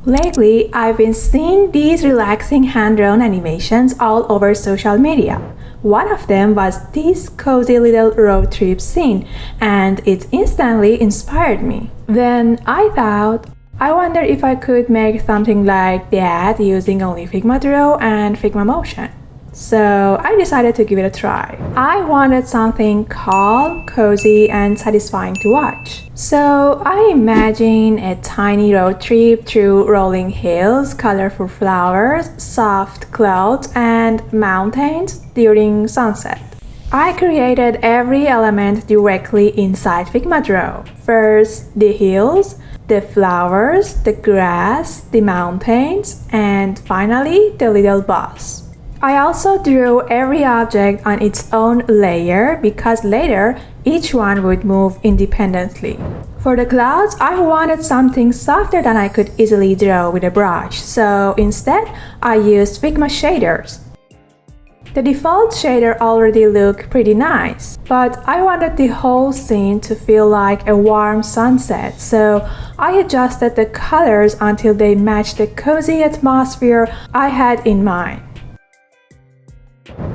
Lately, I've been seeing these relaxing hand-drawn animations all over social media. One of them was this cozy little road trip scene, and it instantly inspired me. Then I thought, I wonder if I could make something like that using only Figma Draw and Figma Motion. So I decided to give it a try. I wanted something calm, cozy, and satisfying to watch. So I imagined a tiny road trip through rolling hills, colorful flowers, soft clouds, and mountains during sunset. I created every element directly inside Figma Draw. First, the hills, the flowers, the grass, the mountains, and finally, the little bus. I also drew every object on its own layer because later each one would move independently. For the clouds, I wanted something softer than I could easily draw with a brush, so instead I used Figma Shaders. The default shader already looked pretty nice, but I wanted the whole scene to feel like a warm sunset, so I adjusted the colors until they matched the cozy atmosphere I had in mind.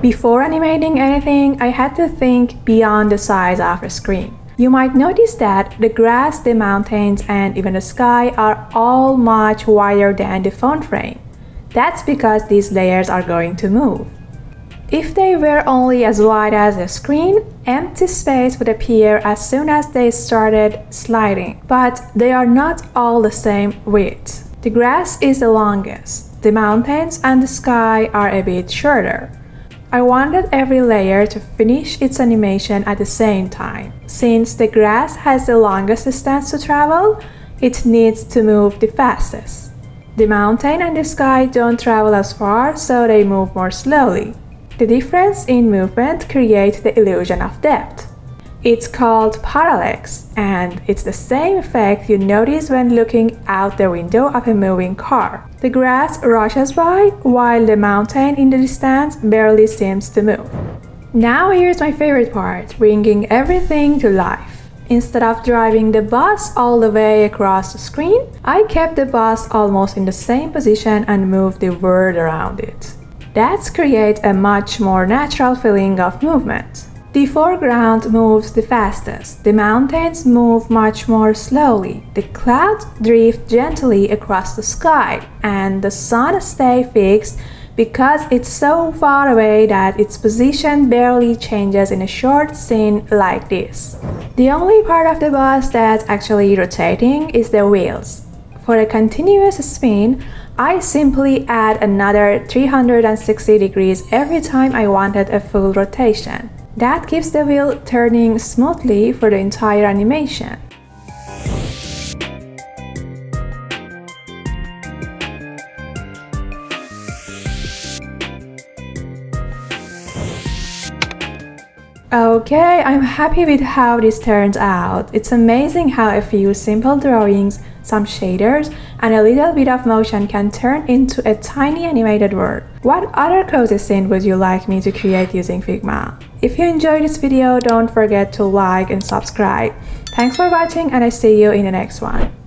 Before animating anything, I had to think beyond the size of a screen. You might notice that the grass, the mountains, and even the sky are all much wider than the phone frame. That's because these layers are going to move. If they were only as wide as a screen, empty space would appear as soon as they started sliding. But they are not all the same width. The grass is the longest. The mountains and the sky are a bit shorter. I wanted every layer to finish its animation at the same time. Since the grass has the longest distance to travel, it needs to move the fastest. The mountain and the sky don't travel as far, so they move more slowly. The difference in movement creates the illusion of depth. It's called parallax, and it's the same effect you notice when looking out the window of a moving car. The grass rushes by, while the mountain in the distance barely seems to move. Now here's my favorite part, bringing everything to life. Instead of driving the bus all the way across the screen, I kept the bus almost in the same position and moved the world around it. That creates a much more natural feeling of movement. The foreground moves the fastest, the mountains move much more slowly, the clouds drift gently across the sky, and the sun stays fixed because it's so far away that its position barely changes in a short scene like this. The only part of the bus that's actually rotating is the wheels. For a continuous spin, I simply add another 360 degrees every time I wanted a full rotation. That keeps the wheel turning smoothly for the entire animation. Okay, I'm happy with how this turns out. It's amazing how a few simple drawings, some shaders, and a little bit of motion can turn into a tiny animated world. What other cozy scene would you like me to create using Figma? If you enjoyed this video, don't forget to like and subscribe. Thanks for watching, and I see you in the next one.